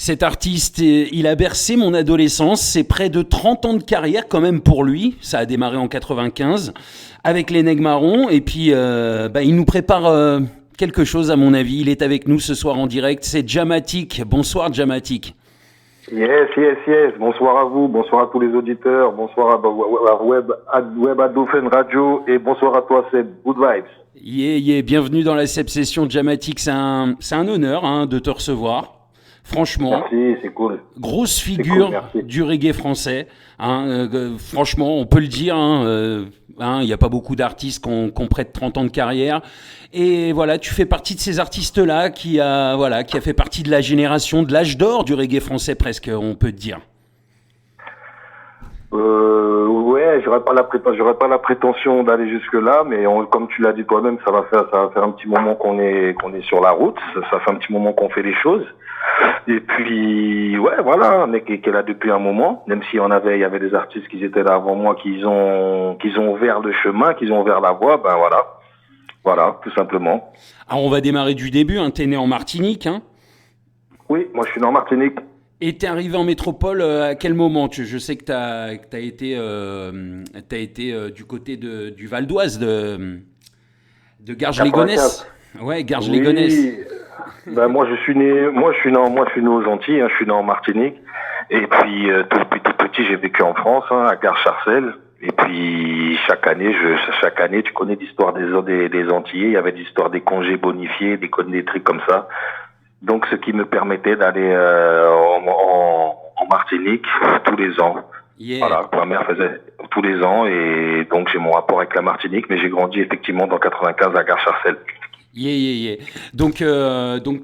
Cet artiste, il a bercé mon adolescence. C'est près de 30 ans de carrière quand même pour lui. Ça a démarré en 95 avec les Nègres Marrons. Et puis, il nous prépare quelque chose à mon avis. Il est avec nous ce soir en direct. C'est Jamatic. Bonsoir Jamatic. Yes. Bonsoir à vous, bonsoir à tous les auditeurs, bonsoir à Web Adofen Radio et bonsoir à toi Seb. Good vibes. Bienvenue dans la Seb Session Jamatic. C'est un honneur de te recevoir. Franchement, merci, c'est cool. Grosse figure du reggae français. Franchement, on peut le dire. Il n'y a pas beaucoup d'artistes qui ont près de 30 ans de carrière. Et voilà, tu fais partie de ces artistes-là qui a fait partie de la génération, de l'âge d'or du reggae français presque, on peut te dire. Ouais, j'aurais pas la prétention d'aller jusque là, mais comme tu l'as dit toi-même, ça va faire un petit moment qu'on est sur la route. Ça fait un petit moment qu'on fait les choses. Et puis, ouais, voilà, un mec qui est là depuis un moment, même s'il y avait des artistes qui étaient là avant moi, qui ont ouvert le chemin, qui ont ouvert la voie, ben voilà, tout simplement. Alors, on va démarrer du début, t'es né en Martinique, Oui, moi je suis né en Martinique. Et t'es arrivé en métropole à quel moment? Je sais que t'as été du côté du Val d'Oise, de Garges-les-Gonesse. Ouais, Garges-les-Gonesse. Oui. Moi je suis né aux Antilles, je suis né en Martinique. Et puis depuis tout petit j'ai vécu en France, à Garches-Sarcelles. Et puis chaque année, tu connais l'histoire des Antillais. Il y avait l'histoire des congés bonifiés, des trucs comme ça. Donc ce qui me permettait d'aller en Martinique tous les ans. Yeah. Voilà, ma mère faisait tous les ans et donc j'ai mon rapport avec la Martinique, mais j'ai grandi effectivement dans 95 à Garches-Sarcelles. Donc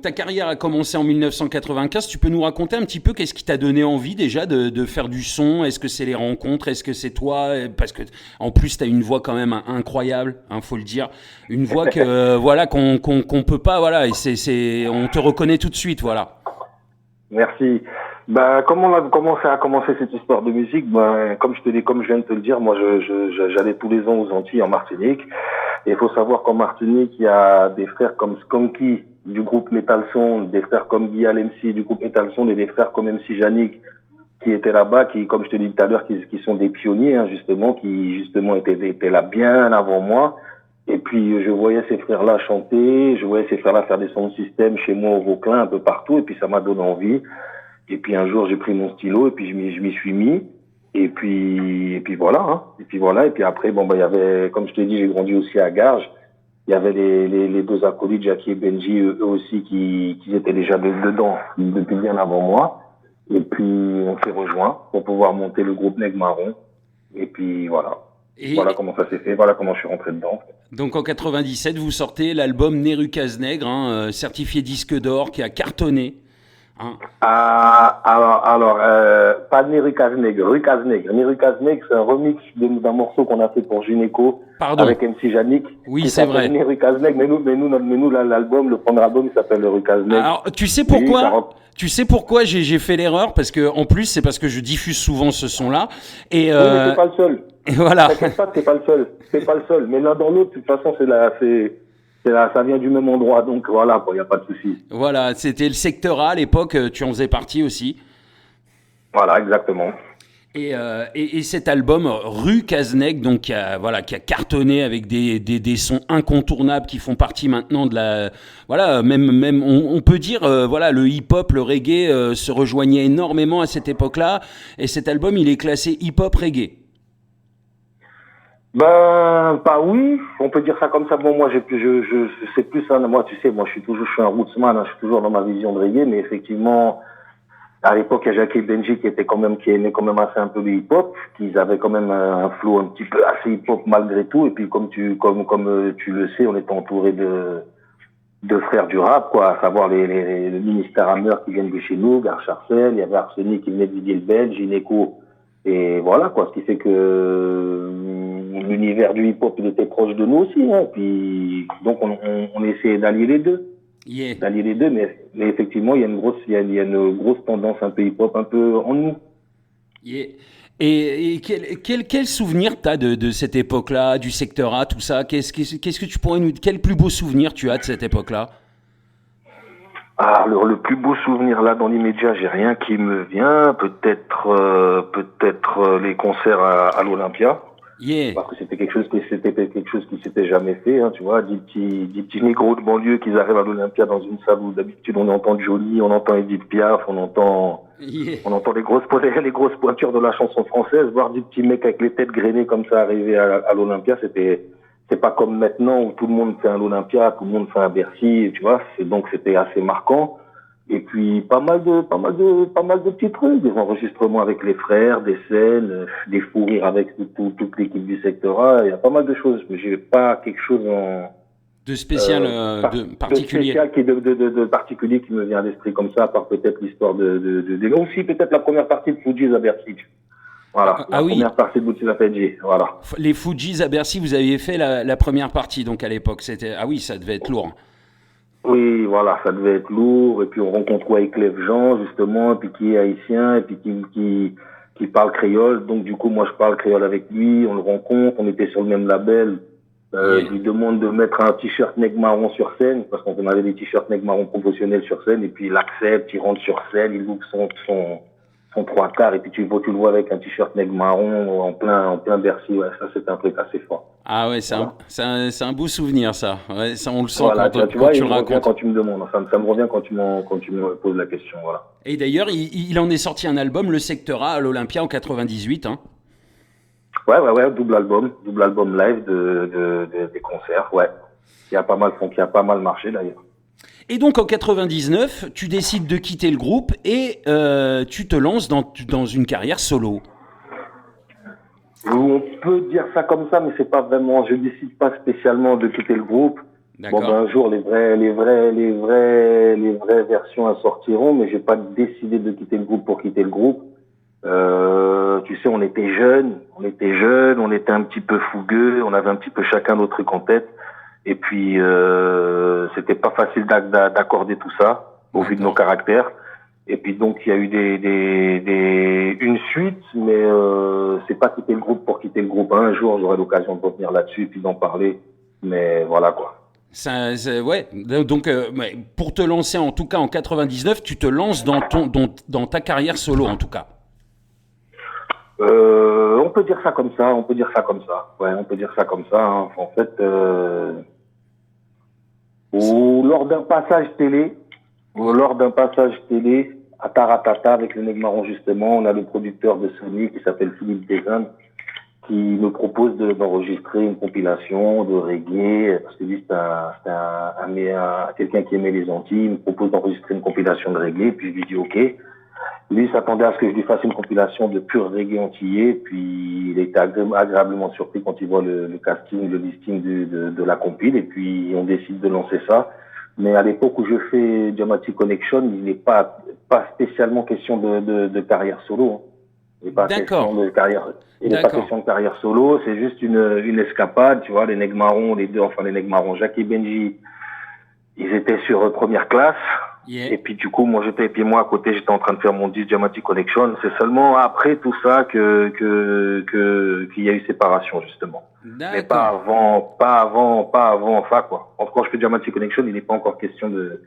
ta carrière a commencé en 1995. Tu peux nous raconter un petit peu qu'est-ce qui t'a donné envie déjà de faire du son? Est-ce que c'est les rencontres? Est-ce que c'est toi? Parce que en plus t'as une voix quand même incroyable, faut le dire. Une voix qu'on peut pas, voilà. Et on te reconnaît tout de suite, voilà. Merci. Comment ça a commencé cette histoire de musique? Comme je viens de te le dire, moi j'allais tous les ans aux Antilles en Martinique. Et il faut savoir qu'en Martinique, il y a des frères comme Skunky du groupe Metal Sound, des frères comme Guy MC du groupe Metal Sound et des frères comme MC Yannick qui étaient là-bas, qui, comme je te dis tout à l'heure, qui sont des pionniers, qui étaient là bien avant moi. Et puis je voyais ces frères-là chanter, je voyais ces frères-là faire des sound systems chez moi au Vauclin, un peu partout, et puis ça m'a donné envie. Et puis un jour j'ai pris mon stylo et puis je m'y suis mis. Et puis voilà. Et puis après, il y avait, comme je t'ai dit, j'ai grandi aussi à Garges. Il y avait les deux acolytes, Jackie et Benji, eux aussi, qui étaient déjà dedans depuis bien avant moi. Et puis on s'est rejoints pour pouvoir monter le groupe Nègres Marrons. Et puis voilà. Voilà comment ça s'est fait, voilà comment je suis rentré dedans. Donc en 97, vous sortez l'album Nerucaz Nègre, certifié disque d'or, qui a cartonné. Alors, pas Nerucaz Nègre, Rucaz Nègre. Nerucaz Nègre, c'est un remix d'un morceau qu'on a fait pour Gynéco. Pardon. Avec MC Yannick. Oui, c'est vrai. Nerucaz Nègre, mais nous, l'album, le premier album, il s'appelle le Rucaz Nègre. Alors, tu sais pourquoi j'ai fait l'erreur? Parce que, en plus, c'est parce que je diffuse souvent ce son-là. Oui, mais t'es pas le seul. Et voilà. T'inquiète pas, t'es pas le seul. Mais l'un dans l'autre, de toute façon, ça vient du même endroit, donc voilà, il n'y a pas de souci. Voilà, c'était le secteur A à l'époque, tu en faisais partie aussi. Voilà, exactement. Et cet album, Rucaz Nègre, donc qui a cartonné avec des sons incontournables qui font partie maintenant de la, voilà, même on peut dire, le hip-hop, le reggae se rejoignait énormément à cette époque-là, et cet album, il est classé hip-hop reggae. Oui, on peut dire ça comme ça. Bon, moi, c'est plus ça. Moi, tu sais, je suis un rootsman, je suis toujours dans ma vision de reggae, mais effectivement, à l'époque, il y a Jackie et Benji qui aimaient quand même assez un peu le hip-hop, qu'ils avaient quand même un flow un petit peu assez hip-hop malgré tout. Et puis, comme tu le sais, on était entouré de frères du rap, quoi, à savoir les ministères Hammer qui viennent de chez nous, Garches-Sarcelles, il y avait Arsenic qui venait de Ville-Belge, Gynéco. Et voilà, quoi, ce qui fait que l'univers du hip-hop, il était proche de nous aussi, Puis, donc, on essayait d'allier les deux. Yeah. D'allier les deux, mais effectivement, il y a une grosse tendance un peu hip-hop, un peu en nous. Yeah. Et quel souvenir t'as de cette époque-là, du secteur A, tout ça? Qu'est-ce que tu pourrais quel plus beau souvenir tu as de cette époque-là? Ah, alors le plus beau souvenir là dans l'immédiat, j'ai rien qui me vient. Peut-être les concerts à l'Olympia. Yeah. Parce que c'était quelque chose qui s'était jamais fait, hein, tu vois, des petits négros de banlieue qui arrivent à l'Olympia dans une salle où d'habitude on entend Johnny, on entend Edith Piaf, Yeah. on entend les grosses pointures de la chanson française, voir des petits mecs avec les têtes grainées comme ça arriver à l'Olympia, c'est pas comme maintenant où tout le monde fait un Olympia, tout le monde fait un Bercy, tu vois, donc c'était assez marquant. Et puis pas mal de petits trucs, des enregistrements avec les frères, des scènes, des fous rires avec toute l'équipe du secteur A. Il y a pas mal de choses, mais j'ai pas quelque chose De spécial, de de particulier. spécial de particulier qui me vient à l'esprit comme ça, à part peut-être l'histoire aussi peut-être la première partie de Fujis à Bercy. Voilà, la Oui, première partie de Fujis à Bercy. Voilà. les Fujis à Bercy, vous aviez fait la première partie, donc à l'époque, c'était... Ah oui, ça devait être lourd. Oui, voilà, ça devait être lourd. Et puis on rencontre Wyclef Jean, justement, et puis qui est haïtien, et puis qui parle créole. Donc du coup, moi, je parle créole avec lui. On le rencontre, on était sur le même label. Yeah. Je lui demande de mettre un t-shirt nègre marron sur scène, parce qu'on avait des t-shirts nègre marron promotionnels sur scène, et puis il accepte, il rentre sur scène, il look son trois quarts, et puis tu le vois avec un t-shirt nègre marron en plein Bercy. Ouais, ça, c'est un truc assez fort. Ah ouais, Voilà. c'est un beau souvenir, ça. Ouais, ça, on le sent Voilà, tu quand vois, tu il le me revient racontes. quand tu me demandes. Ça me revient quand tu me poses la question. Voilà. Et d'ailleurs, il en est sorti un album, Le Secteur A, à l'Olympia en 98. Hein. Ouais, double album live des concerts, ouais. Qui a pas mal marché d'ailleurs. Et donc en 99, tu décides de quitter le groupe et tu te lances dans une carrière solo. On peut dire ça comme ça, mais c'est pas vraiment. Je décide pas spécialement de quitter le groupe. Bon, ben D'accord. un jour les vraies versions elles sortiront, mais j'ai pas décidé de quitter le groupe pour quitter le groupe. Tu sais, on était un petit peu fougueux, on avait un petit peu chacun notre truc en tête, et puis c'était pas facile d'accorder tout ça au vu de nos D'accord. caractères. Et puis donc il y a eu une suite, mais c'est pas quitter le groupe pour quitter le groupe. Un jour j'aurai l'occasion de revenir là-dessus et puis d'en parler, mais voilà quoi. Ouais. Donc, ouais, pour te lancer, en tout cas en 99, tu te lances dans ta carrière solo, en tout cas. On peut dire ça comme ça, on peut dire ça comme ça. Ouais, on peut dire ça comme ça. Hein. En fait, lors d'un passage télé, à Taratata avec le Negmaron justement, on a le producteur de Sony qui s'appelle Philippe Desjardins qui me propose d'enregistrer une compilation de reggae, parce que lui quelqu'un qui aimait les Antilles, il me propose d'enregistrer une compilation de reggae, puis je lui dis ok. Lui s'attendait à ce que je lui fasse une compilation de pur reggae antillais, puis il était agréablement surpris quand il voit le casting, le listing de la compile, et puis on décide de lancer ça. Mais à l'époque où je fais Diamati Connection, il n'est pas spécialement question de carrière solo. Hein. Il n'est pas D'accord. question de carrière. Il n'est pas D'accord. question de carrière solo, c'est juste une escapade, tu vois, les nègres marrons, les nègres marrons, Jacques et Benji, ils étaient sur première classe. Yeah. Et puis du coup, et puis moi à côté, j'étais en train de faire mon disque Diamati Connection. C'est seulement après tout ça qu'il y a eu séparation justement. Mais D'accord. pas avant, enfin quoi. Quand je fais Diamati Connection, il n'est pas encore question de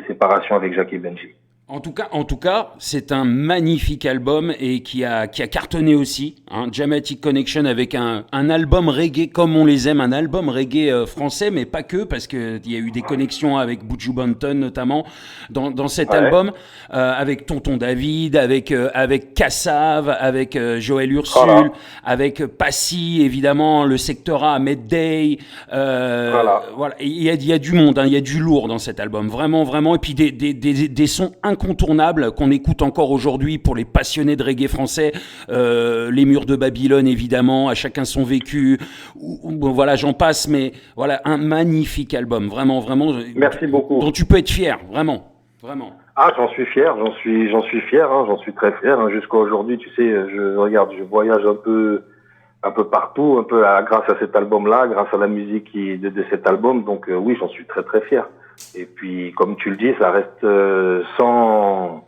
séparation avec Jacques et Benji. En tout cas, c'est un magnifique album et qui a cartonné aussi. Hein, Dramatic Connection avec un album reggae comme on les aime, un album reggae français, mais pas que, parce qu'il y a eu des connexions avec Buju Banton notamment dans cet album, avec Tonton David, avec Kassav, avec Joël Ursule, avec Passy, évidemment, le Secteur A, Medday. Voilà, il y a du monde, hein, il y a du lourd dans cet album, vraiment, vraiment. Et puis des sons incontournable qu'on écoute encore aujourd'hui pour les passionnés de reggae français, les Murs de Babylone évidemment, à chacun son vécu, bon, voilà j'en passe, mais voilà un magnifique album, vraiment vraiment. Merci beaucoup. Dont tu peux être fier, vraiment, vraiment. Ah, j'en suis fier, j'en suis fier, hein, j'en suis très fier. Hein, jusqu'à aujourd'hui, tu sais, je voyage un peu partout, grâce à cet album-là, grâce à la musique de cet album. Donc oui, j'en suis très très fier. Et puis, comme tu le dis, ça reste sans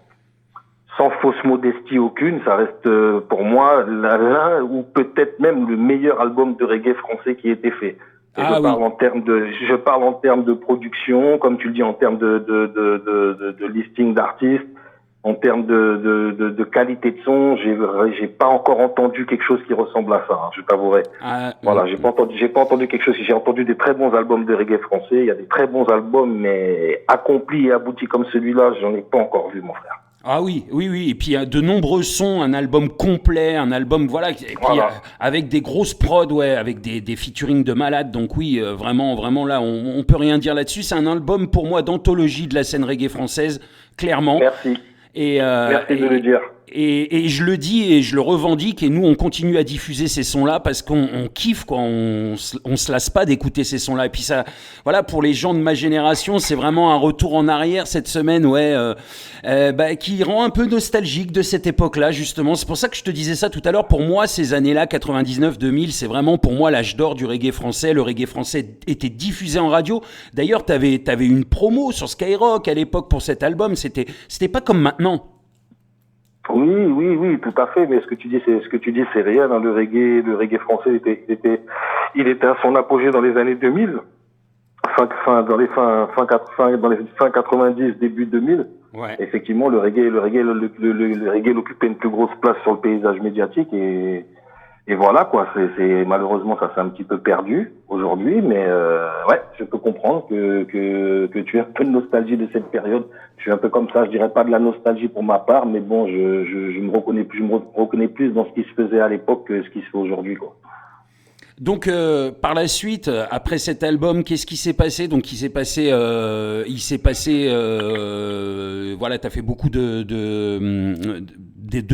fausse modestie aucune, ça reste pour moi l'un ou peut-être même le meilleur album de reggae français qui a été fait. Et je parle en termes de production, comme tu le dis, en termes de listing d'artistes, en termes de qualité de son. J'ai pas encore entendu quelque chose qui ressemble à ça, hein, je t'avouerai. Voilà, j'ai pas entendu quelque chose. J'ai entendu des très bons albums de reggae français. Il y a des très bons albums, mais accomplis et aboutis comme celui-là, j'en ai pas encore vu, mon frère. Ah oui. Et puis de nombreux sons, un album complet, un album et puis avec des grosses prods, ouais, avec des featuring de malades. Donc oui, vraiment là, on peut rien dire là-dessus. C'est un album pour moi d'anthologie de la scène reggae française, clairement. Merci. Merci de le dire. Et je le dis et je le revendique, et nous on continue à diffuser ces sons-là parce qu'on kiffe, quoi. On se lasse pas d'écouter ces sons-là. Et puis ça, voilà, pour les gens de ma génération, c'est vraiment un retour en arrière cette semaine, qui rend un peu nostalgique de cette époque-là, justement. C'est pour ça que je te disais ça tout à l'heure. Pour moi, ces années-là, 99-2000, c'est vraiment pour moi l'âge d'or du reggae français. Le reggae français était diffusé en radio. D'ailleurs, t'avais une promo sur Skyrock à l'époque pour cet album. C'était pas comme maintenant. Oui, tout à fait. Mais ce que tu dis, c'est réel. Hein. Le reggae français il était à son apogée dans les années 2000, dans les fin 90, début 2000. Ouais. Effectivement, le reggae occupait une plus grosse place sur le paysage médiatique, et voilà, quoi. C'est malheureusement, ça s'est un petit peu perdu aujourd'hui, mais je peux comprendre que tu as un peu de nostalgie de cette période. Je suis un peu comme ça, je dirais pas de la nostalgie pour ma part, mais bon, je me reconnais plus dans ce qui se faisait à l'époque que ce qui se fait aujourd'hui, quoi. Donc par la suite, après cet album, qu'est-ce qui s'est passé? Donc il s'est passé, t'as fait beaucoup de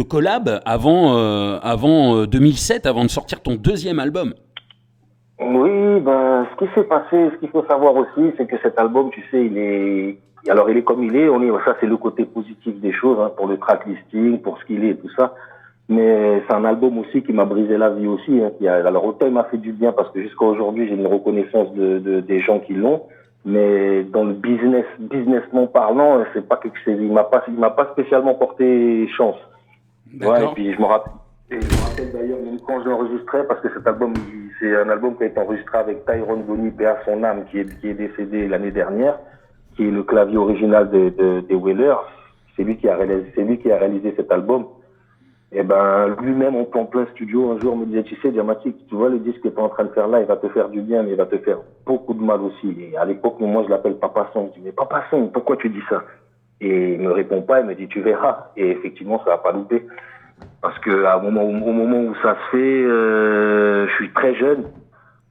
collabs avant 2007, avant de sortir ton deuxième album. Oui, ce qui s'est passé, ce qu'il faut savoir aussi, c'est que cet album, tu sais, il est comme il est. Ça, c'est le côté positif des choses, hein, pour le track listing, pour ce qu'il est et tout ça. Mais c'est un album aussi qui m'a brisé la vie aussi, hein, alors autant il m'a fait du bien parce que jusqu'à aujourd'hui, j'ai une reconnaissance des gens qui l'ont. Mais dans le businessment parlant, c'est pas quelque chose, il m'a pas spécialement porté chance. D'accord. Ouais, et puis je me rappelle d'ailleurs même quand je l'enregistrais, parce que cet album, c'est un album qui a été enregistré avec Tyrone Bonny, paix à son âme, qui est décédé l'année dernière, qui est le clavier original des Wailers. C'est lui qui a réalisé cet album. Et lui-même, en plein studio, un jour me disait, tu sais, Diamatic, tu vois le disque que tu es en train de faire là, il va te faire du bien, mais il va te faire beaucoup de mal aussi. Et à l'époque, moi, je l'appelle Papa Son. Je dis, mais Papa Son, pourquoi tu dis ça? Et il me répond pas, il me dit, tu verras. Et effectivement, ça va pas louper. Parce que au moment où ça se fait, je suis très jeune.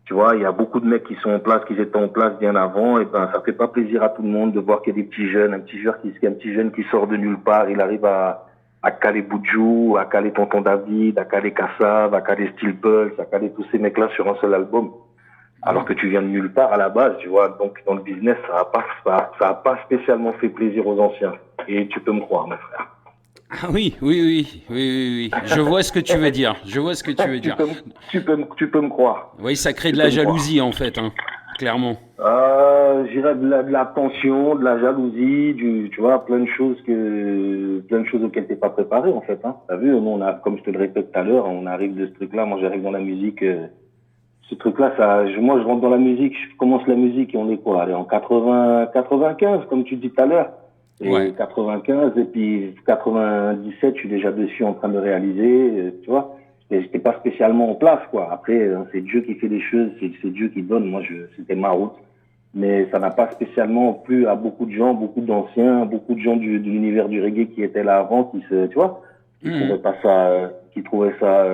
Tu vois, il y a beaucoup de mecs qui sont en place, qui étaient en place bien avant. Et ça fait pas plaisir à tout le monde de voir qu'il y a des petits jeunes, un petit jeune qui sort de nulle part, il arrive à caler Boudjou, à caler Tonton David, à caler Kassav, à caler Steel Pulse, à caler tous ces mecs-là sur un seul album. Alors que tu viens de nulle part à la base, tu vois. Donc, dans le business, ça a pas spécialement fait plaisir aux anciens. Et tu peux me croire, mon frère. Ah oui. Je vois ce que tu veux dire. Tu peux me croire. Oui, ça crée de la jalousie, en fait, hein, clairement. Je dirais de la tension, de la jalousie, tu vois, plein de choses auxquelles t'es pas préparé, en fait, hein. T'as vu, nous, comme je te le répète tout à l'heure, on arrive de ce truc-là. Moi, j'arrive dans la musique, ce truc-là, moi, je rentre dans la musique, je commence la musique et on est quoi? Allez, en 95, comme tu dis tout à l'heure. Et ouais. 95, et puis 97, je suis déjà dessus en train de réaliser, tu vois. J'étais pas spécialement en place, quoi. Après, c'est Dieu qui fait les choses, c'est Dieu qui donne. Moi, c'était ma route. Mais ça n'a pas spécialement plu à beaucoup de gens, beaucoup d'anciens, beaucoup de gens de l'univers du reggae qui étaient là avant, qui trouvaient ça,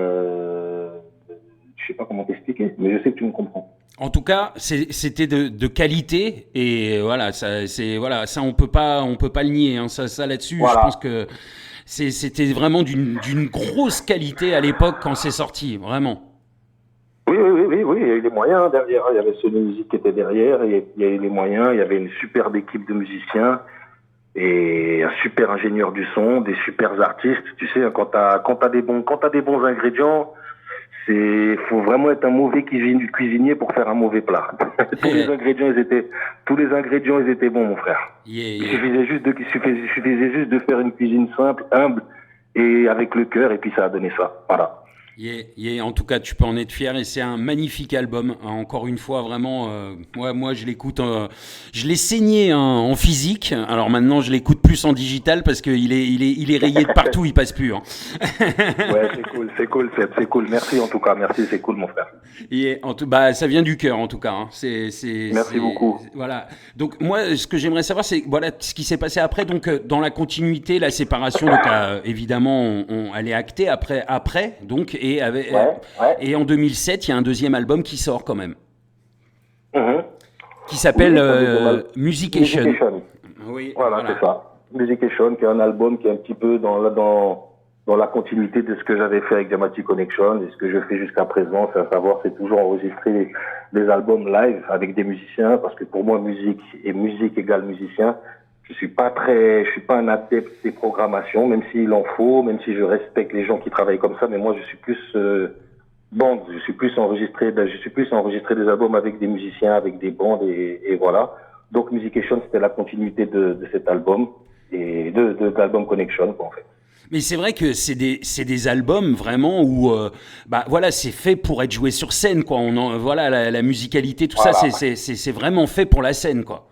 je sais pas comment t'expliquer, mais je sais que tu me comprends. En tout cas, c'était de qualité, et voilà, ça on peut pas le nier, hein, ça là-dessus. Voilà. Je pense que c'était vraiment d'une grosse qualité à l'époque quand c'est sorti, vraiment. Oui, il y a eu les moyens derrière. Il y avait Sony Music qui était derrière, il y a eu les moyens. Il y avait une superbe équipe de musiciens et un super ingénieur du son, des super artistes. Tu sais, quand t'as des bons ingrédients, faut vraiment être un mauvais cuisinier pour faire un mauvais plat. Tous les ingrédients, ils étaient bons, mon frère. Il suffisait juste de faire une cuisine simple, humble et avec le cœur, et puis ça a donné ça. Voilà. En tout cas, tu peux en être fier et c'est un magnifique album. Encore une fois, vraiment, moi je l'écoute, je l'ai saigné en physique. Alors maintenant, je l'écoute plus en digital parce qu'il est rayé de partout, il passe plus. Hein. Ouais, c'est cool. Merci en tout cas, merci, c'est cool mon frère. Bah, ça vient du cœur en tout cas. Hein. Merci beaucoup. Voilà. Donc moi, ce que j'aimerais savoir, c'est voilà ce qui s'est passé après. Donc dans la continuité, la séparation, donc évidemment, elle est actée après, donc et en 2007, il y a un deuxième album qui sort quand même, qui s'appelle Musication. Oui, voilà, c'est ça. Musication, qui est un album qui est un petit peu dans la continuité de ce que j'avais fait avec Dramatic Connection et ce que je fais jusqu'à présent, c'est à savoir, c'est toujours enregistrer des albums live avec des musiciens, parce que pour moi, musique égale musicien. Je suis pas un adepte des programmations, même s'il en faut, même si je respecte les gens qui travaillent comme ça, mais moi, je suis plus bande, je suis plus enregistrer des albums avec des musiciens, avec des bandes et voilà. Donc, Musication, c'était la continuité de cet album et de l'album Connection, quoi, en fait. Mais c'est vrai que c'est des albums vraiment où bah voilà, c'est fait pour être joué sur scène, quoi. Voilà, la musicalité, tout ça, c'est vraiment fait pour la scène, quoi.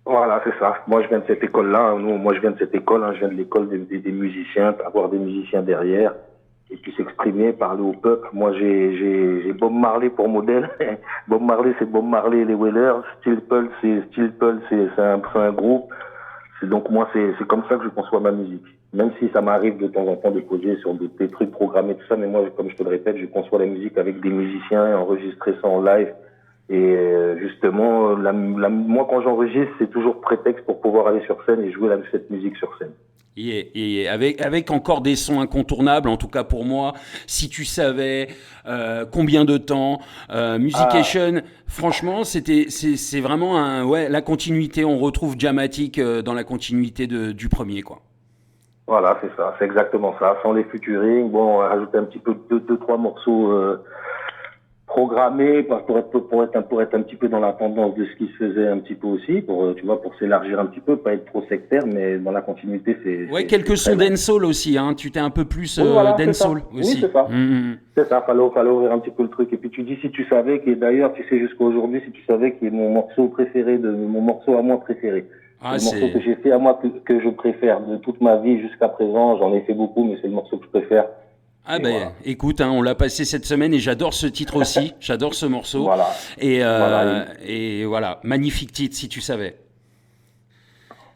Voilà, c'est ça. Moi, je viens de cette école-là. Moi, je viens de cette école. Je viens de l'école des musiciens, avoir des musiciens derrière et puis s'exprimer, parler au peuple. Moi, j'ai Bob Marley pour modèle. Bob Marley, c'est Bob Marley et les Wailers. Steel Pulse, c'est un groupe. Donc moi, c'est comme ça que je conçois ma musique. Même si ça m'arrive de temps en temps de poser sur des trucs programmés, tout ça, mais moi, comme je te le répète, je conçois la musique avec des musiciens et enregistrer ça en live. Et justement, moi, quand j'enregistre, c'est toujours prétexte pour pouvoir aller sur scène et jouer cette musique sur scène. Avec encore des sons incontournables, en tout cas pour moi. Si tu savais combien de temps, Musication, franchement, c'est vraiment la continuité. On retrouve Dramatic dans la continuité du premier, quoi. Voilà, c'est ça, c'est exactement ça. Sans les featuring, bon, on a rajouté un petit peu deux, trois morceaux programmé pour être un petit peu dans la tendance de ce qui se faisait un petit peu aussi, pour s'élargir un petit peu, pas être trop sectaire, mais dans la continuité, quelques sons dancehall aussi, hein. Tu t'es un peu plus dancehall aussi. Oui, c'est ça. C'est ça, fallait ouvrir un petit peu le truc. Et puis tu dis, si tu savais, et d'ailleurs, tu sais jusqu'à aujourd'hui, si tu savais qu'il est mon morceau préféré, mon morceau à moi préféré. Le morceau que j'ai fait à moi, que je préfère de toute ma vie jusqu'à présent, j'en ai fait beaucoup, mais c'est le morceau que je préfère. Voilà. Écoute, on l'a passé cette semaine et j'adore ce titre aussi, j'adore ce morceau. Voilà. Et voilà, magnifique titre si tu savais.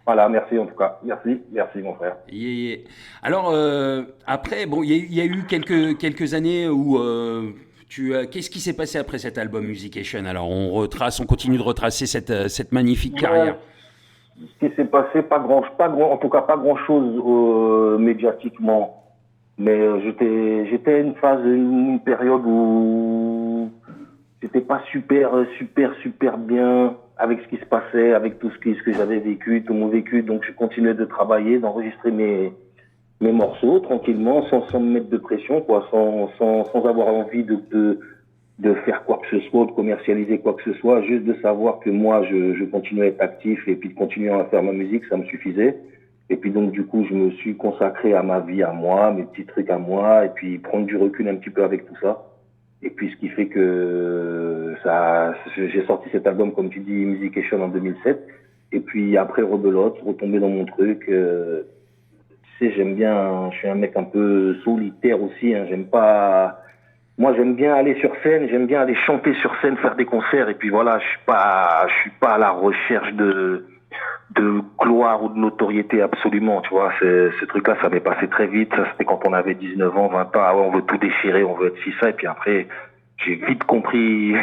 Voilà, merci en tout cas, merci mon frère. Alors après, bon, il y a eu quelques années où qu'est-ce qui s'est passé après cet album Musication? Alors on continue de retracer cette magnifique carrière. Ce qui s'est passé, en tout cas pas grand chose médiatiquement. Mais j'étais une période où j'étais pas super bien avec ce qui se passait, avec tout ce que j'avais vécu, tout mon vécu. Donc je continuais de travailler, d'enregistrer mes morceaux tranquillement, sans me mettre de pression, quoi, sans avoir envie de faire quoi que ce soit, de commercialiser quoi que ce soit, juste de savoir que moi je continuais à être actif et puis de continuer à faire ma musique, ça me suffisait. Et puis donc du coup, je me suis consacré à ma vie, à moi, mes petits trucs à moi, et puis prendre du recul un petit peu avec tout ça. Et puis ce qui fait que j'ai sorti cet album, comme tu dis, Musication en 2007. Et puis après rebelote, retomber dans mon truc. Tu sais, j'aime bien, je suis un mec un peu solitaire aussi. Hein, moi j'aime bien aller sur scène, j'aime bien aller chanter sur scène, faire des concerts. Et puis voilà, je suis pas à la recherche de gloire ou de notoriété absolument, tu vois. Ce truc-là, ça m'est passé très vite. Ça, c'était quand on avait 19 ans, 20 ans. Ah ouais, on veut tout déchirer, on veut être ci, ça. Et puis après, j'ai vite compris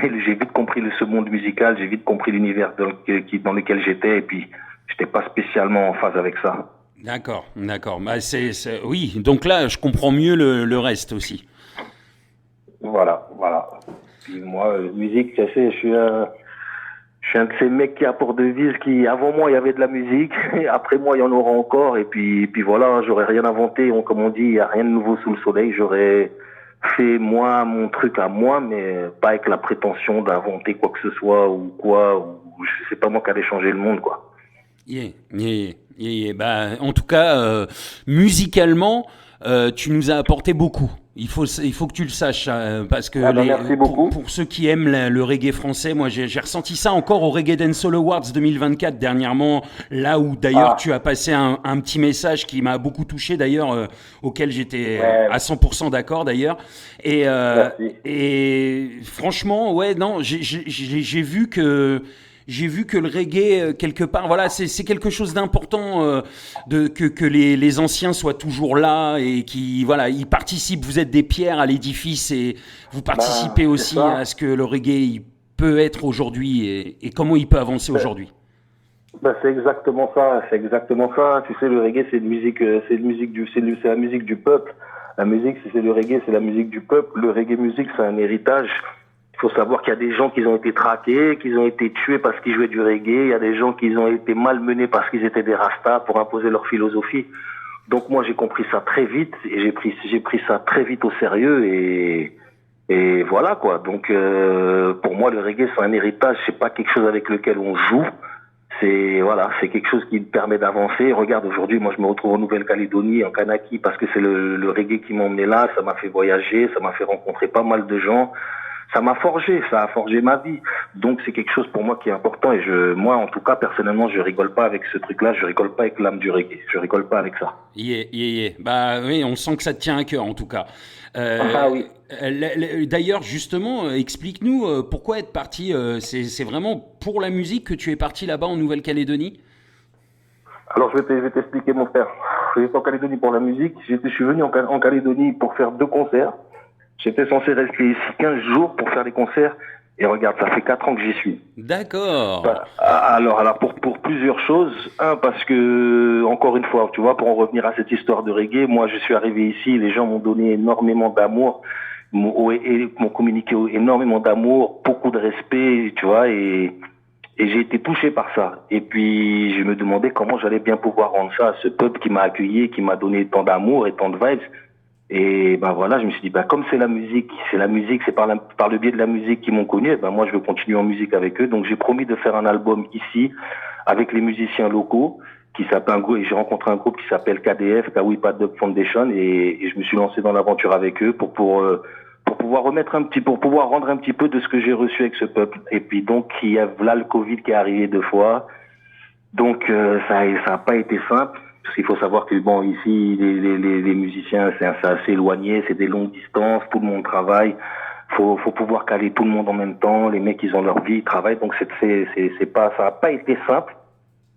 ce monde musical, j'ai vite compris l'univers dans lequel j'étais. Et puis, j'étais pas spécialement en phase avec ça. D'accord. Bah, oui, donc là, je comprends mieux le reste aussi. Voilà. Puis moi, musique, tu sais, je suis un de ces mecs qui a pour devise avant moi, il y avait de la musique, et après moi, il y en aura encore, et puis voilà, j'aurais rien inventé, comme on dit, il n'y a rien de nouveau sous le soleil, j'aurais fait moi, mon truc à moi, mais pas avec la prétention d'inventer quoi que ce soit, ou c'est pas moi qui allais changer le monde, quoi. Bah, en tout cas, musicalement, tu nous as apporté beaucoup. Il faut que tu le saches, parce que Merci beaucoup. pour ceux qui aiment le reggae français, moi j'ai ressenti ça encore au Reggae Dancehall Awards 2024 dernièrement, là où d'ailleurs tu as passé un petit message qui m'a beaucoup touché d'ailleurs, auquel j'étais à 100% d'accord d'ailleurs. Et franchement, ouais, non, j'ai vu que le reggae, quelque part, voilà, c'est quelque chose d'important, que les anciens soient toujours là et qui, voilà, ils participent. Vous êtes des pierres à l'édifice et vous participez aussi à ce que le reggae il peut être aujourd'hui et comment il peut avancer aujourd'hui. C'est exactement ça, c'est exactement ça. Tu sais, le reggae, c'est une musique, c'est la musique du peuple. La musique, c'est le reggae, c'est la musique du peuple. Le reggae musique, c'est un héritage. Il faut savoir qu'il y a des gens qui ont été traqués, qui ont été tués parce qu'ils jouaient du reggae. Il y a des gens qui ont été malmenés parce qu'ils étaient des rastas pour imposer leur philosophie. Donc moi, j'ai compris ça très vite et j'ai pris ça très vite au sérieux et voilà quoi. Donc pour moi, le reggae, c'est un héritage. C'est pas quelque chose avec lequel on joue. C'est quelque chose qui me permet d'avancer. Regarde, aujourd'hui, moi, je me retrouve en Nouvelle-Calédonie, en Kanaki, parce que c'est le reggae qui m'a emmené là. Ça m'a fait voyager, ça m'a fait rencontrer pas mal de gens. Ça a forgé ma vie. Donc, c'est quelque chose pour moi qui est important. Et moi, en tout cas, personnellement, je rigole pas avec ce truc-là. Je rigole pas avec l'âme du reggae. Je rigole pas avec ça. Bah oui, on sent que ça te tient à cœur, en tout cas. Oui. D'ailleurs, justement, explique-nous pourquoi être parti. C'est vraiment pour la musique que tu es parti là-bas en Nouvelle-Calédonie? Alors, je vais t'expliquer, mon frère. Je suis en Calédonie pour la musique. Je suis venu en Calédonie pour faire 2 concerts. J'étais censé rester ici 15 jours pour faire des concerts. Et regarde, ça fait 4 ans que j'y suis. D'accord. Alors pour plusieurs choses. Un, parce que, encore une fois, tu vois, pour en revenir à cette histoire de reggae, moi, je suis arrivé ici, les gens m'ont donné énormément d'amour, m'ont communiqué énormément d'amour, beaucoup de respect, tu vois, et j'ai été touché par ça. Et puis, je me demandais comment j'allais bien pouvoir rendre ça à ce peuple qui m'a accueilli, qui m'a donné tant d'amour et tant de vibes. Et voilà, je me suis dit, comme c'est la musique, c'est par le biais de la musique qu'ils m'ont connu, moi je veux continuer en musique avec eux. Donc j'ai promis de faire un album ici avec les musiciens locaux et j'ai rencontré un groupe qui s'appelle KDF, Kawipa Dub Foundation, et je me suis lancé dans l'aventure avec eux pour pouvoir pour pouvoir rendre un petit peu de ce que j'ai reçu avec ce peuple. Et puis donc il y a là le Covid qui est arrivé 2 fois. Donc ça a pas été simple. Parce qu'il faut savoir que ici les musiciens c'est assez éloigné, c'est des longues distances, tout le monde travaille, faut pouvoir caler tout le monde en même temps, les mecs ils ont leur vie, ils travaillent, donc ça a pas été simple.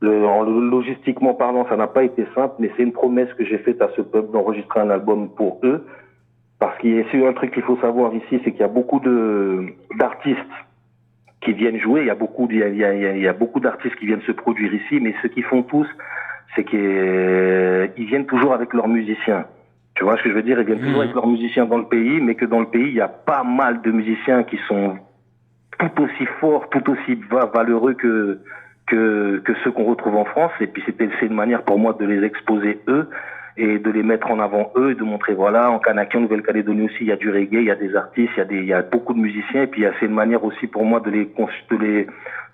Logistiquement parlant, ça n'a pas été simple, mais c'est une promesse que j'ai faite à ce peuple d'enregistrer un album pour eux, parce qu'il y a un truc qu'il faut savoir ici, c'est qu'il y a beaucoup d'artistes qui viennent jouer, il y a beaucoup d'artistes qui viennent se produire ici, mais ceux qui font tous, c'est qu'ils viennent toujours avec leurs musiciens. Tu vois ce que je veux dire? Ils viennent toujours avec leurs musiciens dans le pays, mais que dans le pays, il y a pas mal de musiciens qui sont tout aussi forts, tout aussi valeureux que ceux qu'on retrouve en France. Et puis c'est une manière pour moi de les exposer eux et de les mettre en avant eux et de montrer, voilà, en Kanaki, en Nouvelle-Calédonie aussi, il y a du reggae, il y a des artistes, il y a beaucoup de musiciens. Et puis c'est une manière aussi pour moi de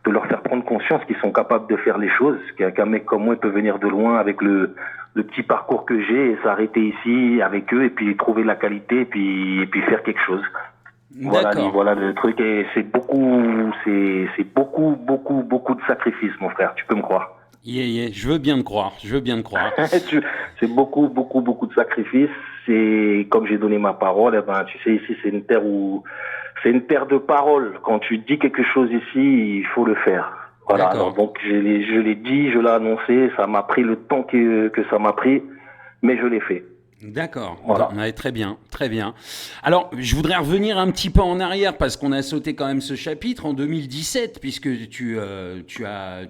leur faire prendre conscience qu'ils sont capables de faire les choses, qu'un mec comme moi peut venir de loin avec le petit parcours que j'ai et s'arrêter ici avec eux et puis trouver la qualité et puis faire quelque chose. Voilà le truc, et c'est beaucoup de sacrifices, mon frère, tu peux me croire. Je veux bien te croire, C'est beaucoup de sacrifices. C'est comme j'ai donné ma parole, tu sais, ici c'est une terre de parole. Quand tu dis quelque chose ici, il faut le faire. Voilà. Alors, donc je l'ai dit, je l'ai annoncé. Ça m'a pris le temps que ça m'a pris, mais je l'ai fait. D'accord, voilà. Ouais, très bien. Alors, je voudrais revenir un petit peu en arrière parce qu'on a sauté quand même ce chapitre en 2017 puisque tu as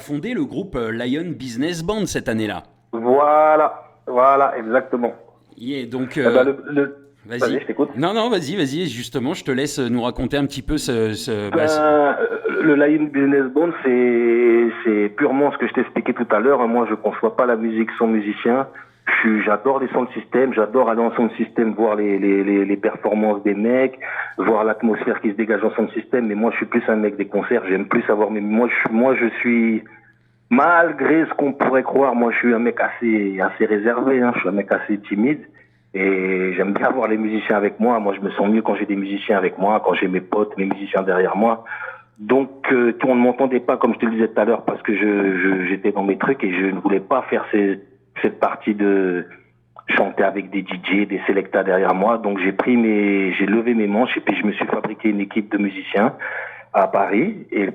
fondé le groupe Lion Business Band cette année-là. Voilà, exactement. Donc, vas-y, je t'écoute. Non, vas-y. Justement, je te laisse nous raconter un petit peu le Lion Business Band, c'est purement ce que je t'ai expliqué tout à l'heure. Moi, je conçois pas la musique sans musicien. J'adore les sound systems, j'adore aller en sound system, voir les performances des mecs, voir l'atmosphère qui se dégage en sound system. Mais moi, je suis plus un mec des concerts. J'aime plus savoir. Mais moi, je suis, malgré ce qu'on pourrait croire, moi, je suis un mec assez réservé. Je suis un mec assez timide. Et j'aime bien avoir les musiciens avec moi. Moi, je me sens mieux quand j'ai des musiciens avec moi, quand j'ai mes potes, mes musiciens derrière moi. Donc, on ne m'entendait pas, comme je te le disais tout à l'heure, parce que j'étais dans mes trucs et je ne voulais pas faire cette partie de chanter avec des DJ, des selectas derrière moi. Donc, j'ai levé mes manches et puis je me suis fabriqué une équipe de musiciens à Paris, et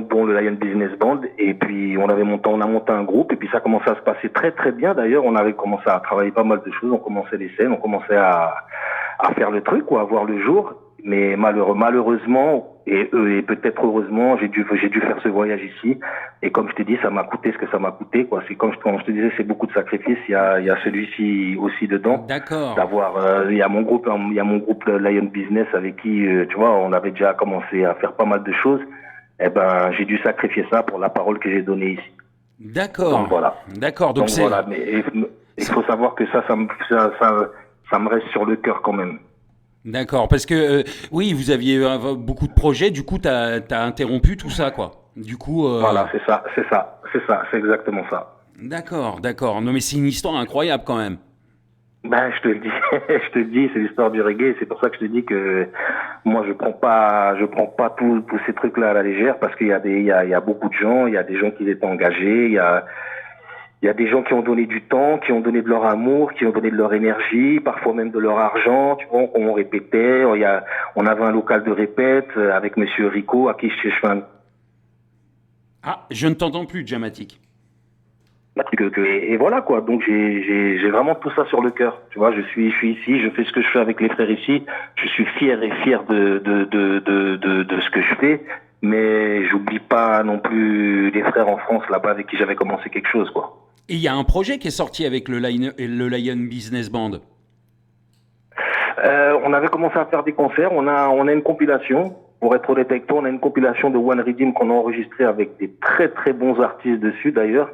dont le Lion Business Band. Et puis, on a monté un groupe et puis ça commençait à se passer très, très bien. D'ailleurs, on avait commencé à travailler pas mal de choses. On commençait les scènes, on commençait à faire le truc, quoi, à voir le jour. Mais malheureusement, et peut-être heureusement, j'ai dû faire ce voyage ici. Et comme je t'ai dit, ça m'a coûté ce que ça m'a coûté, quoi. C'est comme je te disais, c'est beaucoup de sacrifices. Il y a celui-ci aussi dedans. D'accord. Il y a mon groupe, Lion Business avec qui, tu vois, on avait déjà commencé à faire pas mal de choses. Eh ben, j'ai dû sacrifier ça pour la parole que j'ai donnée ici. D'accord. Donc voilà. D'accord. Donc voilà. Mais il faut savoir que ça me reste sur le cœur quand même. D'accord, parce que oui, vous aviez beaucoup de projets, du coup, t'as interrompu tout ça, quoi. Du coup. Voilà, c'est exactement ça. D'accord, d'accord. Non, mais c'est une histoire incroyable quand même. Ben, je te le dis, je te le dis, c'est l'histoire du reggae. C'est pour ça que je te dis que moi, je prends pas tous ces trucs-là à la légère, parce qu'il y a beaucoup de gens, il y a des gens qui étaient engagés, il y a des gens qui ont donné du temps, qui ont donné de leur amour, qui ont donné de leur énergie, parfois même de leur argent. Tu vois, on répétait. On avait un local de répète avec Monsieur Rico, à qui je fais un... Ah, je ne t'entends plus, Jamatic. Et voilà, quoi. Donc j'ai vraiment tout ça sur le cœur. Tu vois, je suis ici, je fais ce que je fais avec les frères ici. Je suis fier de ce que je fais. Mais j'oublie pas non plus les frères en France là-bas avec qui j'avais commencé quelque chose, quoi. Et il y a un projet qui est sorti avec le Lion Business Band. On avait commencé à faire des concerts. On a une compilation. Pour être honnête avec toi, on a une compilation de One Redeem qu'on a enregistré avec des très très bons artistes dessus d'ailleurs.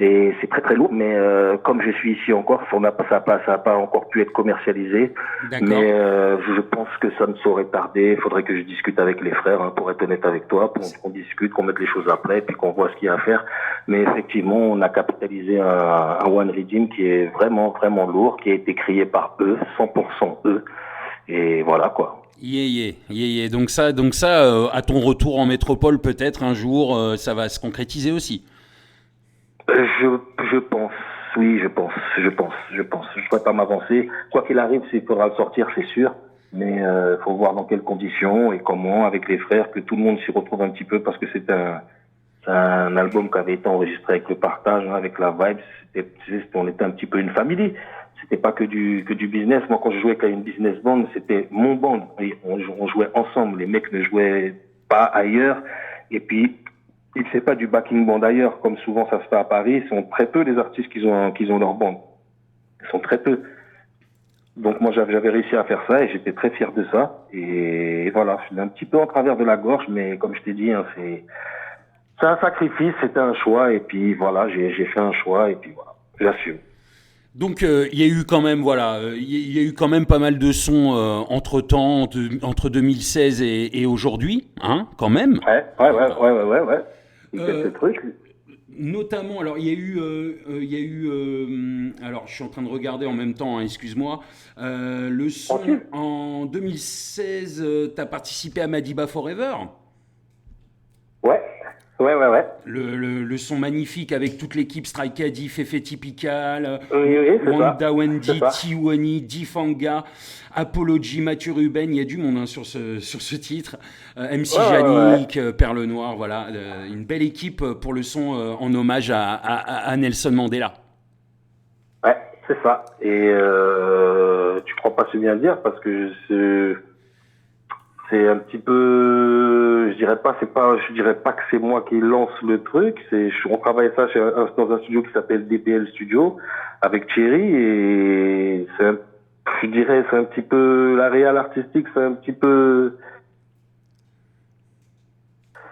Et c'est très très lourd, mais comme je suis ici encore, ça n'a pas encore pu être commercialisé. D'accord. Mais je pense que ça ne saurait tarder. Il faudrait que je discute avec les frères, hein, pour être honnête avec toi, pour qu'on discute, qu'on mette les choses à plat, puis qu'on voit ce qu'il y a à faire. Mais effectivement, on a capitalisé un One Redeem qui est vraiment vraiment lourd, qui a été créé par eux, 100% eux. Et voilà, quoi. Yeah. Donc ça, à ton retour en métropole, peut-être un jour, ça va se concrétiser aussi. Je pense, oui, je pense. Je ne pourrais pas m'avancer. Quoi qu'il arrive, il faudra le sortir, c'est sûr. Mais faut voir dans quelles conditions et comment, avec les frères, que tout le monde s'y retrouve un petit peu, parce que c'est un album qui avait été enregistré avec le partage, hein, avec la vibe. On était un petit peu une famille. C'était pas que du business. Moi, quand je jouais avec une business band, c'était mon band. On jouait ensemble. Les mecs ne jouaient pas ailleurs. Et puis, il ne fait pas du backing band ailleurs, comme souvent ça se fait à Paris. Ils sont très peu les artistes qui ont leur band. Ils sont très peu. Donc moi j'avais réussi à faire ça et j'étais très fier de ça. Et voilà, je suis un petit peu en travers de la gorge, mais comme je t'ai dit, hein, c'est un sacrifice, c'était un choix. Et puis voilà, j'ai fait un choix et puis voilà, j'assume. Donc il y a eu quand même il y a eu quand même pas mal de sons entre-temps, entre 2016 et aujourd'hui, hein, quand même. Ouais. Quelques trucs. Notamment, alors il y a eu, alors je suis en train de regarder en même temps, hein, excuse-moi, le son en 2016, tu as participé à Madiba Forever. Ouais. Le son magnifique avec toute l'équipe Strikadi, Fefe Typical, Oui, Wanda Wendy, Tiwani, Difanga, Apology, Mathieu Ruben, il y a du monde, hein, sur ce titre. MC Yannick, Perle Noire, voilà. Une belle équipe pour le son en hommage à Nelson Mandela. Ouais, c'est ça. Et tu crois pas si bien dire, parce que c'est un petit peu, je dirais pas que c'est moi qui lance le truc. On travaille ça dans un studio qui s'appelle DPL Studio avec Thierry, et je dirais c'est un petit peu la réal artistique, c'est un petit peu,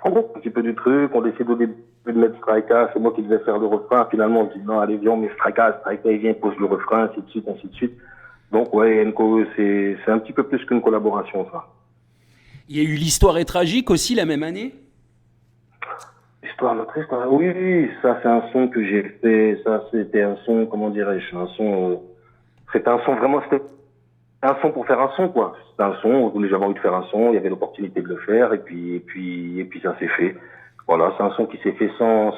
en gros, un petit peu du truc. On décide au début de mettre Strika, c'est moi qui devais faire le refrain. Finalement, on dit non, allez viens, on met Strika, il vient, il pose le refrain, ainsi de suite. Donc ouais, c'est un petit peu plus qu'une collaboration, ça. Il y a eu l'Histoire est tragique aussi la même année. Notre histoire. Oui, ça c'est un son que j'ai fait. Ça c'était un son, comment dirais-je, un son C'était un son vraiment, c'était un son pour faire un son, quoi. C'était un son, on voulait, j'avais envie de faire un son, il y avait l'opportunité de le faire, et puis ça s'est fait. Voilà, c'est un son qui s'est fait sans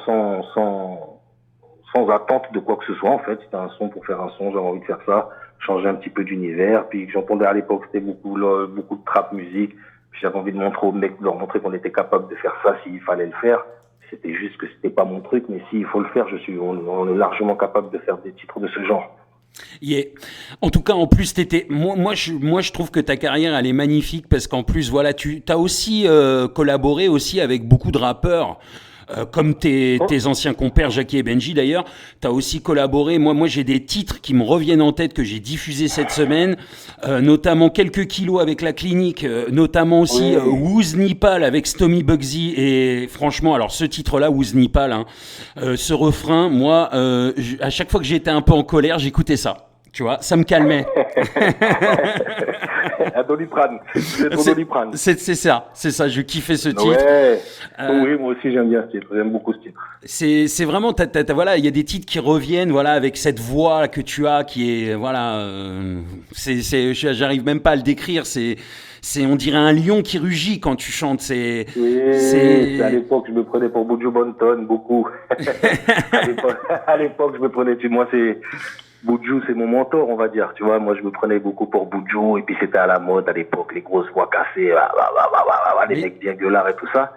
attente de quoi que ce soit, en fait. C'était un son pour faire un son, j'avais envie de faire ça, changer un petit peu d'univers, puis j'entendais à l'époque, c'était beaucoup de trap musique, puis j'avais envie de montrer aux mecs, de leur montrer qu'on était capable de faire ça s'il fallait le faire. C'était juste que c'était pas mon truc, mais s'il faut le faire, on est largement capable de faire des titres de ce genre. Yeah. En tout cas, en plus, moi, je trouve que ta carrière, elle est magnifique parce qu'en plus, voilà, tu as aussi collaboré aussi avec beaucoup de rappeurs. Comme tes anciens compères Jackie et Benji d'ailleurs, tu as aussi collaboré. Moi j'ai des titres qui me reviennent en tête que j'ai diffusés cette semaine, notamment quelques kilos avec la clinique, notamment aussi Wooz Nipal avec Stomy Bugsy. Et franchement, alors ce titre-là, Wooz Nipal, hein, ce refrain, moi, à chaque fois que j'étais un peu en colère, j'écoutais ça. Tu vois, ça me calmait. À Doliprane. C'est ça, je kiffais ce titre. Ouais. Oui, moi aussi j'aime bien ce titre, j'aime beaucoup ce titre. C'est vraiment, voilà, il y a des titres qui reviennent, voilà, avec cette voix que tu as, qui est, voilà, j'arrive même pas à le décrire, on dirait un lion qui rugit quand tu chantes. Oui, à l'époque, je me prenais pour Buju Banton, beaucoup. à l'époque, je me prenais, Buju, c'est mon mentor, on va dire, tu vois. Moi, je me prenais beaucoup pour Buju, et puis c'était à la mode à l'époque, les grosses voix cassées, les mecs bien gueulards et tout ça.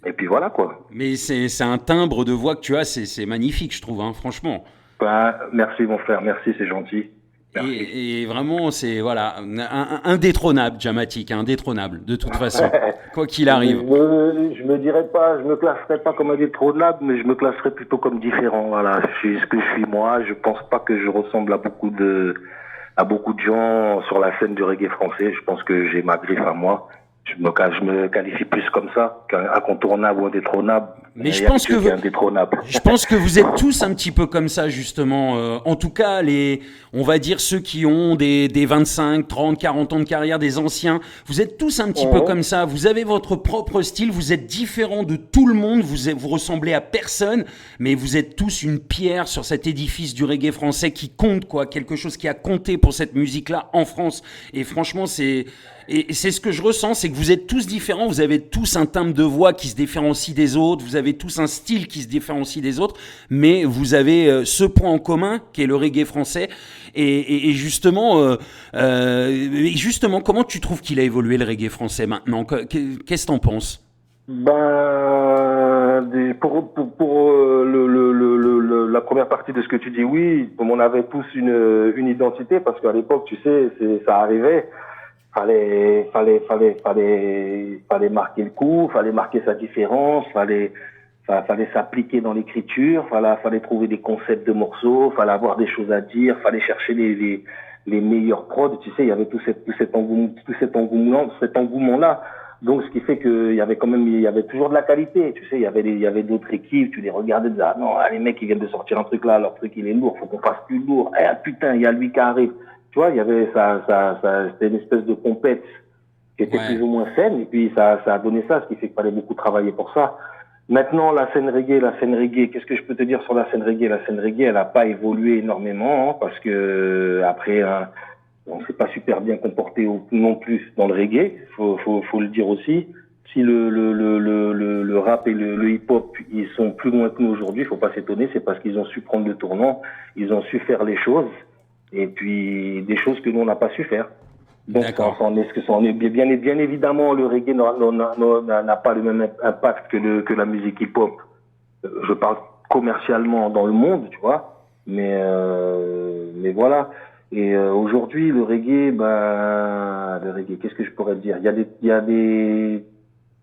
Et puis voilà, quoi. Mais c'est un timbre de voix que tu as, c'est magnifique, je trouve, hein, franchement. Ben, merci, mon frère, merci, c'est gentil. Et vraiment, c'est voilà, indétrônable, Jamatic, indétrônable, de toute façon, quoi qu'il arrive. Je me classerais pas comme indétrônable, mais je me classerais plutôt comme différent. Voilà, je suis ce que je suis moi. Je pense pas que je ressemble à beaucoup de gens sur la scène du reggae français. Je pense que j'ai ma griffe à moi. Je me qualifie plus comme ça qu'un incontournable ou indétrônable. Mais je pense que vous êtes tous un petit peu comme ça, justement. En tout cas, on va dire ceux qui ont des 25, 30, 40 ans de carrière, des anciens, vous êtes tous un petit peu comme ça. Vous avez votre propre style, vous êtes différents de tout le monde, vous ressemblez à personne, mais vous êtes tous une pierre sur cet édifice du reggae français qui compte, quoi, quelque chose qui a compté pour cette musique-là en France. Et franchement, c'est ce que je ressens, c'est que vous êtes tous différents, vous avez tous un timbre de voix qui se différencie des autres, vous avez tous un style qui se différencie des autres, mais vous avez ce point en commun qui est le reggae français. Et justement, comment tu trouves qu'il a évolué le reggae français maintenant? Qu'est-ce que t'en penses? La première partie de ce que tu dis, oui, comme on avait tous une identité, parce qu'à l'époque, tu sais, ça arrivait. Fallait marquer le coup, fallait marquer sa différence, fallait s'appliquer dans l'écriture, fallait trouver des concepts de morceaux, fallait avoir des choses à dire, fallait chercher les meilleurs prods. Tu sais, il y avait tout cet engouement-là. Donc, ce qui fait il y avait toujours de la qualité. Tu sais, il y avait d'autres équipes, tu les regardais, tu disais, ah non, les mecs, ils viennent de sortir un truc là, leur truc, il est lourd, faut qu'on fasse plus lourd. Eh, putain, il y a lui qui arrive. Tu vois, il y avait c'était une espèce de compète qui était plus ou moins saine, et puis ça a donné ça, ce qui fait qu'il fallait beaucoup travailler pour ça. Maintenant, la scène reggae, qu'est-ce que je peux te dire sur la scène reggae? La scène reggae, elle n'a pas évolué énormément, hein, parce que après, on s'est pas super bien comporté non plus dans le reggae, faut le dire aussi. Si le rap et le hip-hop, ils sont plus loin que nous aujourd'hui, faut pas s'étonner, c'est parce qu'ils ont su prendre le tournant, ils ont su faire les choses. Et puis des choses que nous on n'a pas su faire. Donc bien évidemment le reggae n'a pas le même impact que la musique hip-hop. Je parle commercialement dans le monde, tu vois. Mais voilà. Et aujourd'hui le reggae, qu'est-ce que je pourrais te dire? Il y a des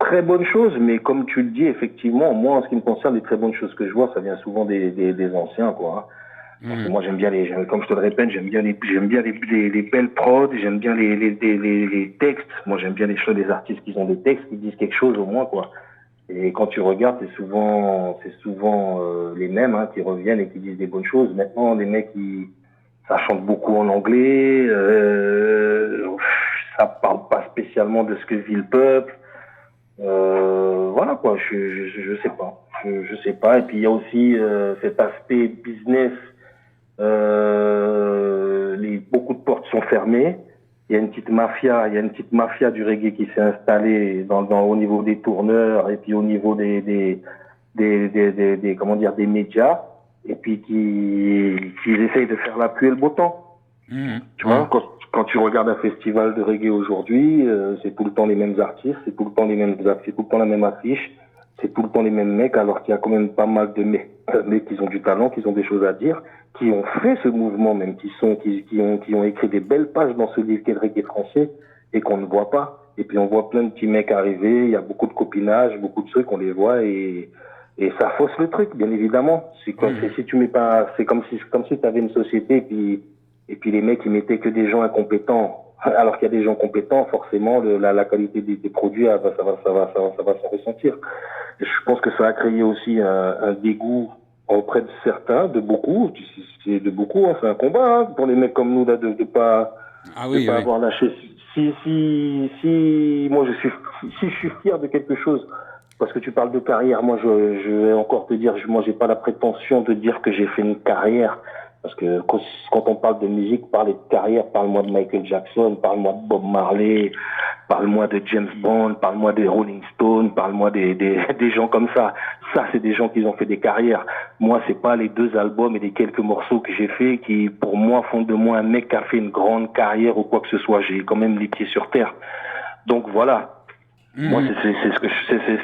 très bonnes choses, mais comme tu le dis, effectivement, moi en ce qui me concerne, les très bonnes choses que je vois, ça vient souvent des anciens, quoi. Parce que moi j'aime bien comme je te le répète, j'aime bien les belles prods, j'aime bien les textes. Moi j'aime bien les artistes qui ont des textes qui disent quelque chose au moins, quoi. Et quand tu regardes, c'est souvent les mêmes, hein, qui reviennent et qui disent des bonnes choses. Maintenant les mecs ça chante beaucoup en anglais, ça parle pas spécialement de ce que vit le peuple. Voilà, quoi, je sais pas. Je sais pas. Et puis il y a aussi cet aspect business beaucoup de portes sont fermées. Il y a une petite mafia du reggae qui s'est installée au niveau des tourneurs et puis au niveau des comment dire, des médias, et puis qui essayent de faire la pluie et le beau temps. Tu vois, quand tu regardes un festival de reggae aujourd'hui, c'est tout le temps les mêmes artistes, c'est tout le temps la même affiche, c'est tout le temps les mêmes mecs, alors qu'il y a quand même pas mal de mecs qui ont du talent, qui ont des choses à dire, qui ont fait ce mouvement même, qui ont écrit des belles pages dans ce livre qu'est le reggae français et qu'on ne voit pas. Et puis on voit plein de petits mecs arriver, il y a beaucoup de copinage, beaucoup de trucs, on les voit et ça fausse le truc, bien évidemment. C'est comme si tu mets pas, c'est comme si t'avais une société et puis les mecs ils mettaient que des gens incompétents. Alors qu'il y a des gens compétents, forcément, la qualité des produits, ça va s'en ressentir. Et je pense que ça a créé aussi un dégoût auprès de certains, de beaucoup. C'est de beaucoup, hein, c'est un combat, hein, pour les mecs comme nous là, de pas avoir lâché. Moi si je suis fier de quelque chose, parce que tu parles de carrière, moi je vais encore te dire, moi j'ai pas la prétention de dire que j'ai fait une carrière. Parce que quand on parle de musique, parler de carrière, parle-moi de Michael Jackson, parle-moi de Bob Marley, parle-moi de James Bond, parle-moi des Rolling Stones, parle-moi des gens comme ça. Ça, c'est des gens qui ont fait des carrières. Moi, c'est pas les 2 albums et les quelques morceaux que j'ai fait qui, pour moi, font de moi un mec qui a fait une grande carrière ou quoi que ce soit. J'ai quand même les pieds sur terre. Donc voilà. Moi, c'est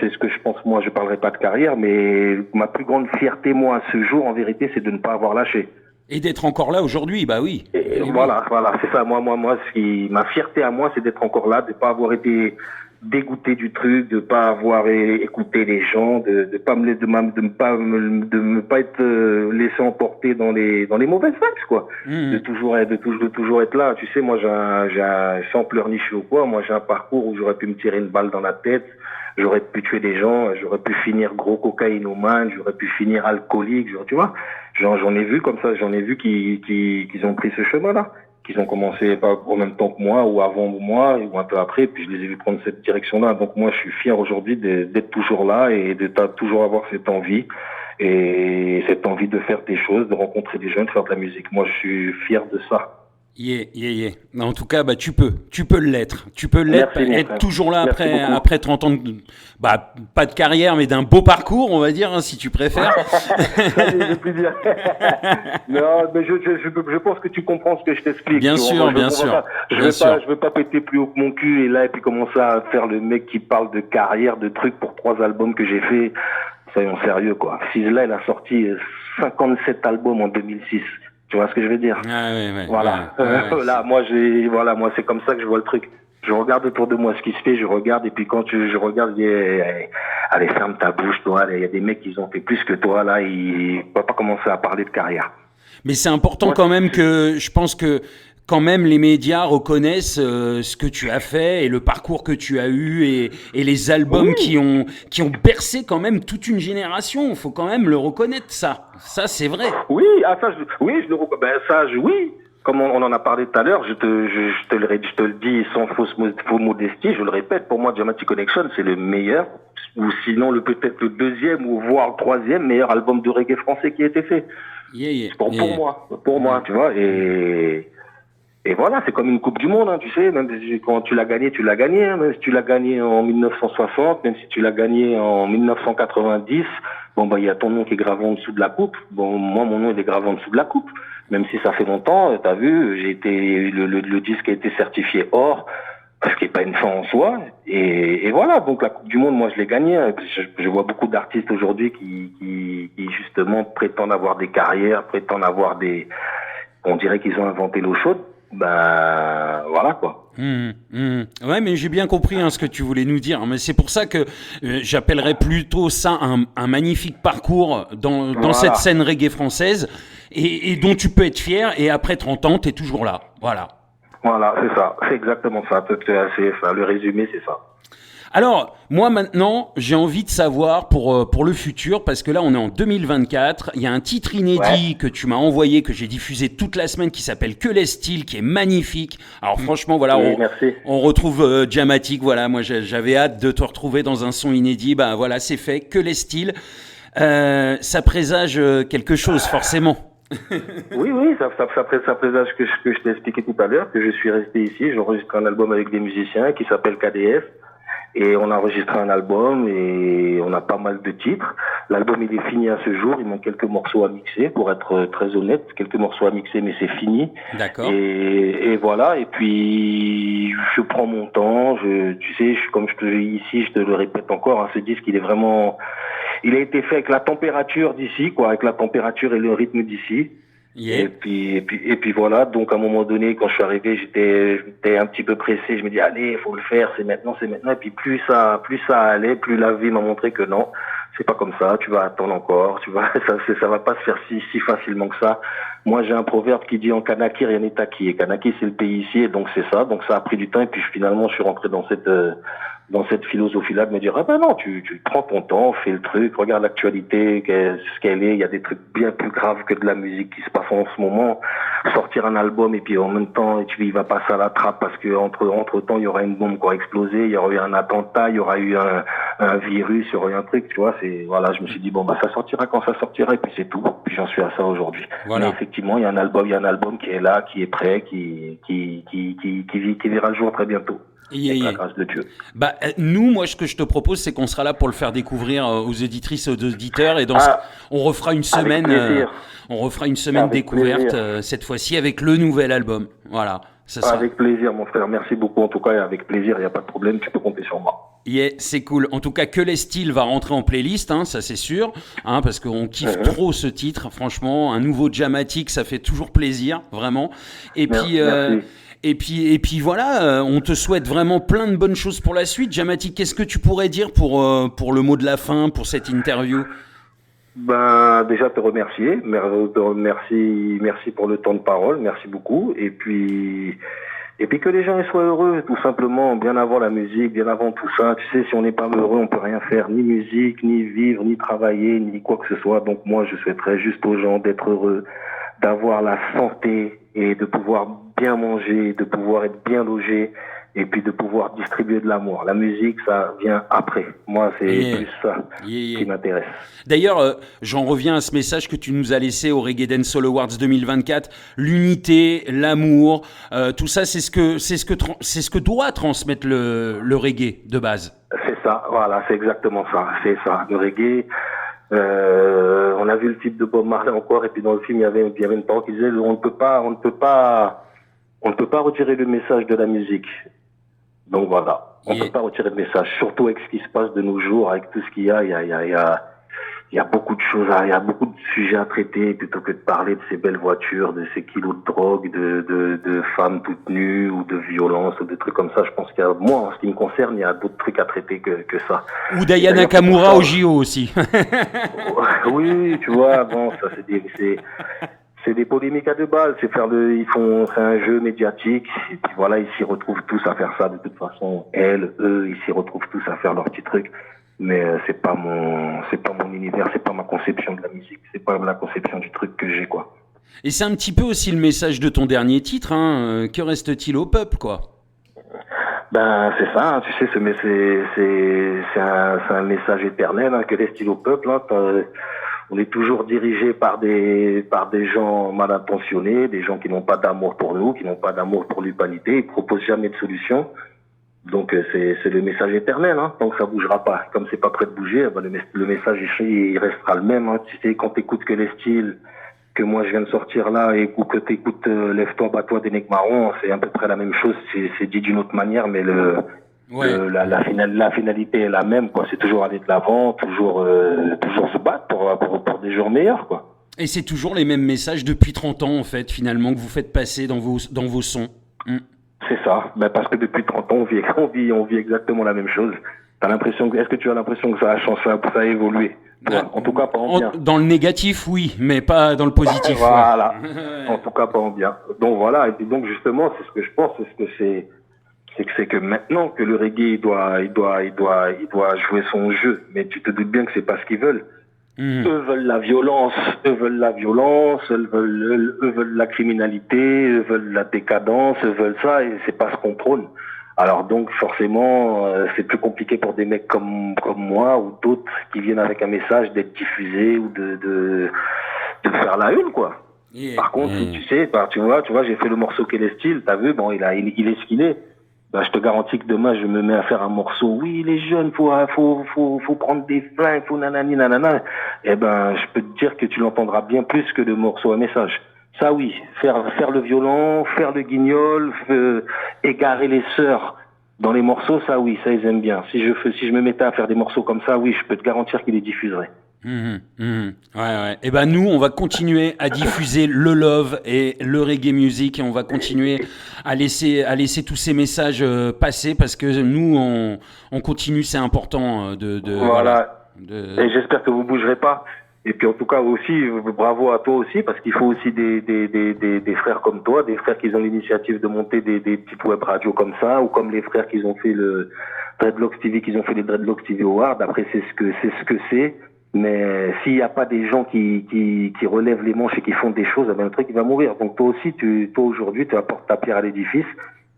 ce que je pense. Moi, je parlerai pas de carrière, mais ma plus grande fierté, moi, à ce jour, en vérité, c'est de ne pas avoir lâché. Et d'être encore là aujourd'hui, bah oui. Et voilà, c'est ça. Moi, ma fierté à moi, c'est d'être encore là, de pas avoir été dégoûté du truc, de pas avoir écouté les gens, de me pas être laissé emporter dans les mauvaises vibes, quoi. De toujours être là. Tu sais, moi, sans pleurnicher ou quoi, moi, j'ai un parcours où j'aurais pu me tirer une balle dans la tête. J'aurais pu tuer des gens, j'aurais pu finir gros cocaïnomane, j'aurais pu finir alcoolique, tu vois. J'en ai vu comme ça, qu'ils ont pris ce chemin-là, qu'ils ont commencé pas au même temps que moi, ou avant moi, ou un peu après, puis je les ai vus prendre cette direction-là. Donc moi, je suis fier aujourd'hui d'être toujours là et de toujours avoir cette envie de faire des choses, de rencontrer des jeunes, de faire de la musique. Moi, je suis fier de ça. En tout cas, bah, tu peux l'être. Tu peux l'être, être toujours là après 30 ans de, pas de carrière, mais d'un beau parcours, on va dire, hein, si tu préfères. Je peux dire. Non, mais je pense que tu comprends ce que je t'explique. Bien sûr. Je veux pas péter plus haut que mon cul et puis commencer à faire le mec qui parle de carrière, de trucs pour 3 albums que j'ai fait. Soyons sérieux, quoi. Sisla, il a sorti 57 albums en 2006. Tu vois ce que je veux dire? Voilà. Là, moi, c'est comme ça que je vois le truc. Je regarde autour de moi ce qui se fait, je regarde, et puis quand je regarde, je dis, allez, ferme ta bouche, toi. Il y a des mecs qui ont fait plus que toi, là, ils peuvent pas commencer à parler de carrière. Mais c'est important quand même je pense que quand même les médias reconnaissent ce que tu as fait et le parcours que tu as eu et les albums qui ont bercé quand même toute une génération. Il faut quand même le reconnaître, ça. Ça, c'est vrai. Oui, je le reconnais. Oui. Comme on en a parlé tout à l'heure, je te le dis sans fausse modestie, je le répète, pour moi, Jamatic Connection, c'est le meilleur, ou sinon peut-être le 2e ou voire le 3e meilleur album de reggae français qui a été fait. Pour moi, tu vois, et voilà, c'est comme une Coupe du Monde, hein, tu sais, même quand tu l'as gagné, hein, même si tu l'as gagné en 1960, même si tu l'as gagné en 1990, il y a ton nom qui est gravé en dessous de la coupe. Bon, moi, mon nom, il est gravé en dessous de la coupe. Même si ça fait longtemps, t'as vu, le disque a été certifié or, ce qui est pas une fin en soi. Et voilà, donc la Coupe du Monde, moi, je l'ai gagnée. Je vois beaucoup d'artistes aujourd'hui qui justement prétendent avoir des carrières, prétendent avoir on dirait qu'ils ont inventé l'eau chaude. Voilà quoi. Ouais, mais j'ai bien compris ce que tu voulais nous dire. Mais c'est pour ça que j'appellerais plutôt ça un magnifique parcours dans cette scène reggae française et dont tu peux être fier. Et après 30 ans, t'es toujours là. Voilà. Voilà, c'est ça. C'est exactement ça. Le résumé, c'est ça. Alors, moi maintenant, j'ai envie de savoir pour le futur, parce que là, on est en 2024. Il y a un titre inédit que tu m'as envoyé, que j'ai diffusé toute la semaine, qui s'appelle Que l'est-il, qui est magnifique. Alors franchement, voilà, on retrouve Jamatic. Voilà, moi, j'avais hâte de te retrouver dans un son inédit. Voilà, c'est fait. Que l'est-il, ça présage quelque chose, forcément. Oui, oui, ça présage ce que je t'ai expliqué tout à l'heure, que je suis resté ici, j'enregistre un album avec des musiciens qui s'appelle KDF. Et on a enregistré un album et on a pas mal de titres. L'album il est fini à ce jour, il manque quelques morceaux à mixer pour être très honnête, quelques morceaux à mixer mais c'est fini. D'accord. Et voilà, et puis je prends mon temps, tu sais, comme je te dis ici, je te le répète encore, hein, ce disque il est vraiment, il a été fait avec la température d'ici, quoi, avec la température et le rythme d'ici. Yeah. Et puis voilà. Donc, à un moment donné, quand je suis arrivé, j'étais un petit peu pressé. Je me dis, allez, il faut le faire, c'est maintenant, c'est maintenant. Et puis, plus ça allait, plus la vie m'a montré que non, c'est pas comme ça. Tu vas attendre encore. Ça va pas se faire si facilement que ça. Moi, j'ai un proverbe qui dit en Kanaki, rien n'est acquis. Et Kanaki, c'est le pays ici. Et donc, c'est ça. Donc, ça a pris du temps. Et puis, finalement, je suis rentré dans cette philosophie-là de me dire, ah ben non, tu prends ton temps, fais le truc, regarde l'actualité, ce qu'elle est, il y a des trucs bien plus graves que de la musique qui se passe en ce moment. Sortir un album et puis en même temps, il va passer à la trappe parce que entre temps, il y aura une bombe qui aura explosé, il y aura eu un attentat, il y aura eu un virus, il y aura eu un truc, tu vois, voilà, je me suis dit, bon, bah, ça sortira quand ça sortira et puis c'est tout. Puis j'en suis à ça aujourd'hui. Voilà. Mais effectivement, il y a un album qui est là, qui est prêt, qui verra le jour très bientôt. Avec la grâce de Dieu. Bah, nous, moi, ce que je te propose, c'est qu'on sera là pour le faire découvrir aux auditrices et aux auditeurs. Et on refera une semaine, découverte cette fois-ci avec le nouvel album. Voilà. Ça sera... Avec plaisir, mon frère. Merci beaucoup en tout cas. Et avec plaisir, il n'y a pas de problème. Tu peux compter sur moi. Yeah, c'est cool. En tout cas, Que les styles va rentrer en playlist, hein, ça c'est sûr, hein, parce qu'on kiffe trop ce titre. Franchement, un nouveau Jamatic, ça fait toujours plaisir, vraiment. Et puis. Merci. Et puis voilà, on te souhaite vraiment plein de bonnes choses pour la suite. Jamatic, qu'est-ce que tu pourrais dire pour le mot de la fin, pour cette interview ? Ben, déjà te remercier. Merci pour le temps de parole. Merci beaucoup. Et puis que les gens soient heureux, tout simplement, bien avant la musique, bien avant tout ça. Tu sais, si on n'est pas heureux, on peut rien faire, ni musique, ni vivre, ni travailler, ni quoi que ce soit. Donc moi, je souhaiterais juste aux gens d'être heureux, d'avoir la santé et de pouvoir bien manger, de pouvoir être bien logé et puis de pouvoir distribuer de l'amour. La musique, ça vient après. Moi, c'est plus ça qui m'intéresse. D'ailleurs, j'en reviens à ce message que tu nous as laissé au Reggae Dancehall Awards 2024. L'unité, l'amour, tout ça, c'est ce que doit transmettre le reggae de base. C'est ça, voilà, c'est exactement ça. C'est ça, le reggae. On a vu le type de Bob Marley encore, et puis dans le film, il y avait une parole qui disait on ne peut pas retirer le message de la musique. Donc voilà, on ne peut pas retirer le message, surtout avec ce qui se passe de nos jours, avec tout ce qu'il y a. Il y a beaucoup de choses, il y a beaucoup de sujets à traiter plutôt que de parler de ces belles voitures, de ces kilos de drogue, de femmes toutes nues ou de violence ou de trucs comme ça. Je pense qu'il y a, moi, en ce qui me concerne, il y a d'autres trucs à traiter que ça. Ou d'Aya Nakamura au JO aussi. Oui, tu vois, bon, ça c'est des polémiques à deux balles, c'est un jeu médiatique, et puis voilà, ils s'y retrouvent tous à faire ça de toute façon. Eux, ils s'y retrouvent tous à faire leur petit truc. Mais c'est pas mon univers, c'est pas ma conception de la musique, c'est pas la conception du truc que j'ai, quoi. Et c'est un petit peu aussi le message de ton dernier titre, hein, que reste-t-il au peuple, quoi? Ben c'est ça, hein, tu sais, c'est un message éternel, hein, que reste-t-il au peuple, hein, on est toujours dirigé par des gens mal intentionnés, des gens qui n'ont pas d'amour pour nous, qui n'ont pas d'amour pour l'humanité, ils proposent jamais de solution. Donc c'est le message éternel, hein, tant que ça bougera pas. Comme c'est pas prêt de bouger, ben, le message il restera le même. Hein. Tu sais, quand t'écoutes que les styles que moi je viens de sortir là et que t'écoutes Lève-toi, bats-toi des Nègres Marrons, c'est à peu près la même chose. C'est dit d'une autre manière, mais la finalité est la même, quoi. C'est toujours aller de l'avant, toujours se battre pour des jours meilleurs, quoi. Et c'est toujours les mêmes messages depuis 30 ans, en fait, finalement, que vous faites passer dans vos sons. C'est ça, ben parce que depuis 30 ans, on vit exactement la même chose. Est-ce que tu as l'impression que ça a changé, ça a évolué? En tout cas, pas en bien. Dans le négatif, oui, mais pas dans le positif. Voilà. En tout cas, pas en bien. Donc voilà, et puis donc justement, c'est ce que je pense, c'est que maintenant que le reggae il doit jouer son jeu, mais tu te doutes bien que c'est pas ce qu'ils veulent. Eux veulent la violence, eux veulent la criminalité, eux veulent la décadence, eux veulent ça, et c'est pas ce qu'on prône. Alors donc forcément, c'est plus compliqué pour des mecs comme moi ou d'autres qui viennent avec un message d'être diffusés ou de faire la une, quoi. Par contre, tu sais, tu vois, j'ai fait le morceau Quel est style, t'as vu, bon, il est ce qu'il est. Ben, je te garantis que demain, je me mets à faire un morceau. Oui, les jeunes, faut prendre des flingues, faut nanani, nanana. Eh ben, je peux te dire que tu l'entendras bien plus que de morceaux à message. Ça, oui. Faire le violon, faire le guignol, égarer les sœurs dans les morceaux, ça, oui, ça, ils aiment bien. Si je me mettais à faire des morceaux comme ça, oui, je peux te garantir qu'ils les diffuseraient. Ouais. Et ben nous, on va continuer à diffuser le love et le reggae music et on va continuer à laisser tous ces messages passer parce que nous, on continue, c'est important Voilà. Et j'espère que vous bougerez pas. Et puis en tout cas aussi, bravo à toi aussi, parce qu'il faut aussi des frères comme toi, des frères qui ont l'initiative de monter des petites web radios comme ça, ou comme les frères qui ont fait le Dreadlocks TV, qui ont fait les Dreadlocks TV Awards. Après, c'est ce que c'est. Mais s'il n'y a pas des gens qui relèvent les manches et qui font des choses, eh ben, le truc il va mourir. Donc toi aussi, toi aujourd'hui, tu apportes ta pierre à l'édifice.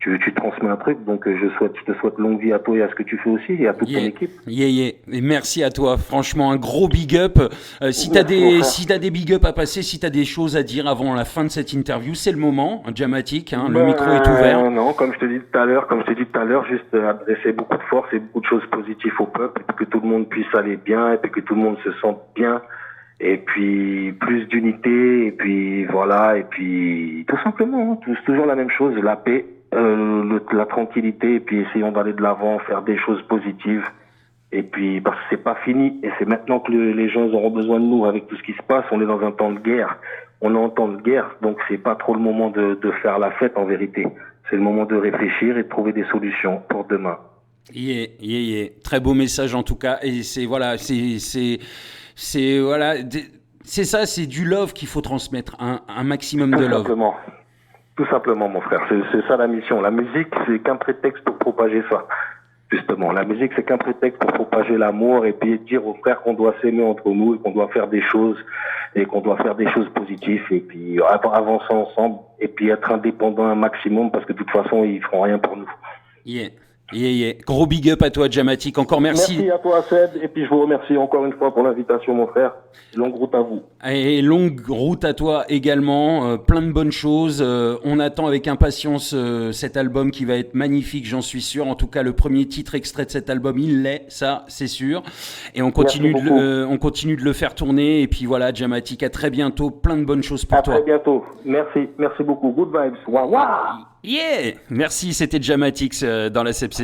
Tu transmets un truc, donc je te souhaite longue vie à toi et à ce que tu fais aussi et à toute ton équipe. Et merci à toi, franchement, un gros big up. Si t'as des big up à passer, si t'as des choses à dire avant la fin de cette interview, c'est le moment, Jamatic, le micro est ouvert. Non, comme je te dis tout à l'heure, juste adresser beaucoup de force et beaucoup de choses positives au peuple, et puis que tout le monde puisse aller bien, et puis que tout le monde se sente bien. Et puis plus d'unité, et puis voilà, et puis tout simplement, toujours la même chose, la paix. La tranquillité, et puis essayons d'aller de l'avant, faire des choses positives, et puis parce que c'est pas fini, et c'est maintenant que les gens auront besoin de nous avec tout ce qui se passe. On est dans un temps de guerre, on est en temps de guerre, donc c'est pas trop le moment de faire la fête en vérité, c'est le moment de réfléchir et de trouver des solutions pour demain. Très beau message en tout cas, et c'est ça, c'est du love qu'il faut transmettre, un maximum de love. Tout simplement, mon frère. C'est ça la mission. La musique, c'est qu'un prétexte pour propager ça. Justement, la musique, c'est qu'un prétexte pour propager l'amour et puis dire aux frères qu'on doit s'aimer entre nous et qu'on doit faire des choses et qu'on doit faire des choses positives et puis avancer ensemble et puis être indépendant un maximum parce que de toute façon, ils feront rien pour nous. Gros big up à toi, Jamatic. Encore merci. Merci à toi, Ced. Et puis je vous remercie encore une fois pour l'invitation, mon frère. Longue route à vous. Et longue route à toi également. Plein de bonnes choses. On attend avec impatience cet album qui va être magnifique, j'en suis sûr. En tout cas, le premier titre extrait de cet album, il l'est, ça, c'est sûr. Et on continue de le faire tourner. Et puis voilà, Jamatic, à très bientôt. Plein de bonnes choses pour toi. À très bientôt. Merci beaucoup. Good vibes. Waouh. Merci, c'était Jamatix dans la Session.